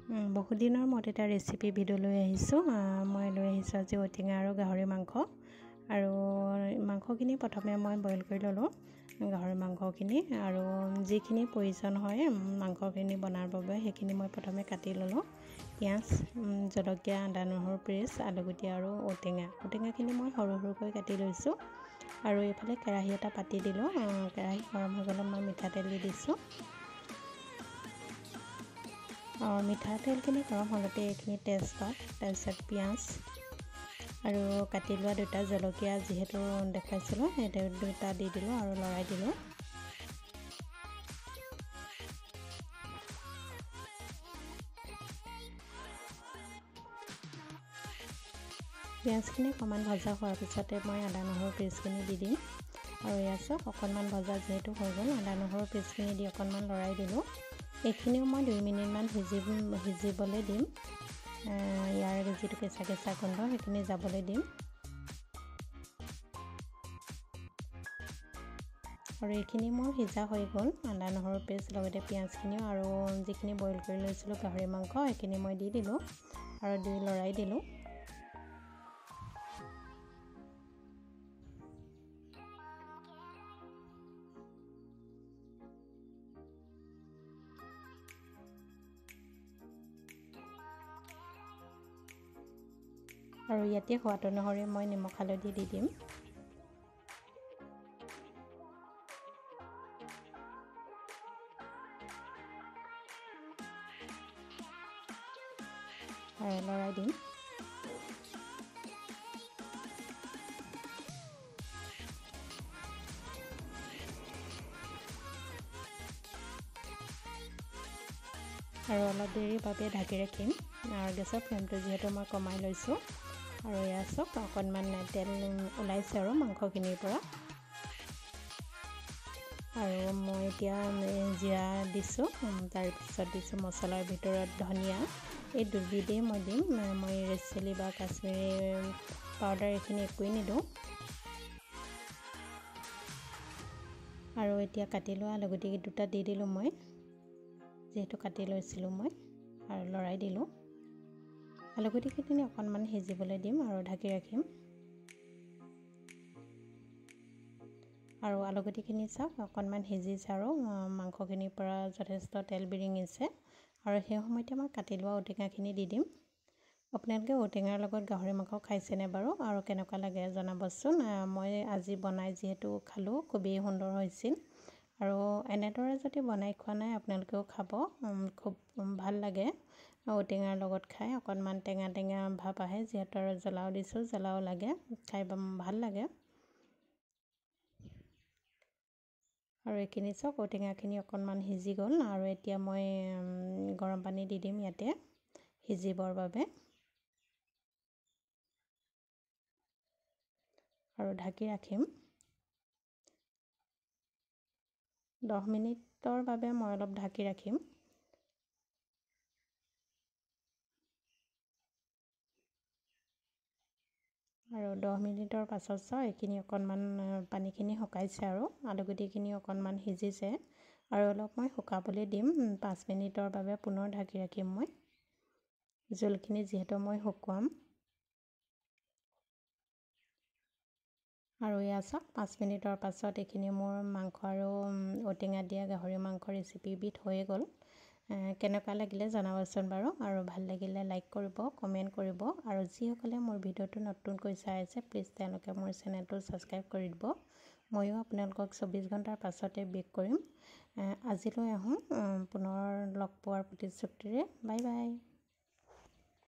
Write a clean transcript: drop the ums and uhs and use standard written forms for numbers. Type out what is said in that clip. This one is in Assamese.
বহুত দিনৰ মূৰত এটা ৰেচিপি ভিডিঅ' লৈ আহিছোঁ। মই লৈ আহিছোঁ আজি ঔটেঙা আৰু গাহৰি মাংস। আৰু মাংসখিনি প্ৰথমে মই বইল কৰি ল'লোঁ, গাহৰি মাংসখিনি। আৰু যিখিনি প্ৰয়োজন হয় মাংসখিনি বনাৰ বাবে সেইখিনি মই প্ৰথমে কাটি ল'লোঁ। পিঁয়াজ, জলকীয়া, আদা নহৰু পেষ্ট, আলুগুটি আৰু ঔটেঙাখিনি মই সৰু সৰুকৈ কাটি লৈছোঁ। আৰু এইফালে কেৰাহী এটা পাতি দিলোঁ। কেৰাহী গৰম হৈ গ'লত মই মিঠাতেল দি দিছোঁ। মিঠাতেলখিনি গৰম হ'লতে এইখিনি তেজপাত, তাৰপিছত পিঁয়াজ আৰু কাটি লোৱা দুটা জলকীয়া যিহেতু দেখাইছিলোঁ সেই দুটা দি দিলোঁ আৰু লৰাই দিলোঁ। পিঁয়াজখিনি অকণমান ভজা হোৱাৰ পিছতে মই আদা নহৰু পেষ্টখিনি দি দিম। আৰু এয়া চাওক অকণমান ভজা যিহেতু হৈ গ'ল, আদা নহৰু পেষ্টখিনি দি অকণমান লৰাই দিলোঁ। এইখিনিও মই 2 মিনিটমান সিজিবলৈ দিম। ইয়াৰ যিটো কেঁচা গোন্ধ সেইখিনি যাবলৈ দিম। আৰু এইখিনি মোৰ সিজা হৈ গ'ল, আদা নহৰু পেষ্ট লগতে পিঁয়াজখিনিও। আৰু যিখিনি বইল কৰি লৈছিলোঁ গাহৰি মাংস সেইখিনি মই দি দিলোঁ আৰু দি লৰাই দিলোঁ। আৰু ইয়াতে সোৱাদ অনুসৰি মই নিমখ হালধি দি দিম। আৰু লৰাই দিম। আৰু অলপ দেৰিৰ বাবে ঢাকি ৰাখিম। আৰু গেছৰ ফ্লেমটো যিহেতু মই কমাই লৈছোঁ। আৰু এয়া চাওক অকণমান তেল ওলাইছে আৰু মাংসখিনিৰ পৰা। আৰু মই এতিয়া জিৰা দিছোঁ, তাৰপিছত দিছোঁ মছলাৰ ভিতৰত ধনিয়া। এই দুবিধেই মই দিম। মই ৰেড চিলি বা কাশ্মীৰী পাউডাৰ এইখিনি একোৱেই নিদিওঁ। আৰু এতিয়া কাটি লোৱা আলুগুটি দুটা দি দিলোঁ মই, যিহেতু কাটি লৈছিলোঁ মই, আৰু লৰাই দিলোঁ। আলুগুটিখিনি অকণমান সিজিবলৈ দিম আৰু ঢাকি ৰাখিম। আৰু আলুগুটিখিনি চাওক অকণমান সিজিছে আৰু মাংসখিনিৰ পৰা যথেষ্ট তেল বিৰিঙিছে। আৰু সেই সময়তে মই কাটি লোৱা ঔটেঙাখিনি দি দিম। আপোনালোকে ঔটেঙাৰ লগত গাহৰি মাংস খাইছেনে বাৰু আৰু কেনেকুৱা লাগে জনাবচোন। মই আজি বনাই যিহেতু খালোঁ, খুবেই সুন্দৰ হৈছিল। আৰু এনেদৰে যদি বনাই খোৱা নাই আপোনালোকেও খাব, খুব ভাল লাগে ঔটেঙাৰ লগত খাই। অকণমান টেঙা ভাৱ আহে, যিহেতু আৰু জ্বলাও দিছোঁ, জ্বলাও লাগে, খাই ভাল লাগে। আৰু এইখিনি চাওক ঔটেঙাখিনি অকণমান সিজি গ'ল। আৰু এতিয়া মই গৰম পানী দি দিম ইয়াতে সিজিবৰ বাবে। আৰু ঢাকি ৰাখিম। 10 মিনিটৰ বাবে মই অলপ ঢাকি ৰাখিম। আৰু 10 মিনিটৰ পাছত চাওঁ এইখিনি অকণমান পানীখিনি শুকাইছে আৰু আলুগুটিখিনি অকণমান সিজিছে। আৰু অলপ মই শুকাবলৈ দিম। 5 মিনিটৰ বাবে পুনৰ ঢাকি ৰাখিম মই, জোলখিনি যিহেতু মই শুকুৱাম। আৰু এয়া চাওক 5 মিনিটৰ পাছত এইখিনি মোৰ মাংস আৰু ঔটেঙা দিয়া গাহৰি মাংস ৰেচিপিবিধ হৈয়ে গ'ল। কেনেকুৱা লাগিলে জনাবচোন বাৰু। আৰু ভাল লাগিলে লাইক কৰিব, কমেণ্ট কৰিব। আৰু যিসকলে মোৰ ভিডিঅ'টো নতুনকৈ চাই আছে প্লিজ তেওঁলোকে মোৰ চেনেলটো ছাবস্ক্ৰাইব কৰি দিব। ময়ো আপোনালোকক 24 ঘণ্টাৰ পাছতে বেক কৰিম। আজিলৈ আহোঁ, পুনৰ লগ পোৱাৰ প্ৰতিশ্ৰুতিৰে। Bye bye.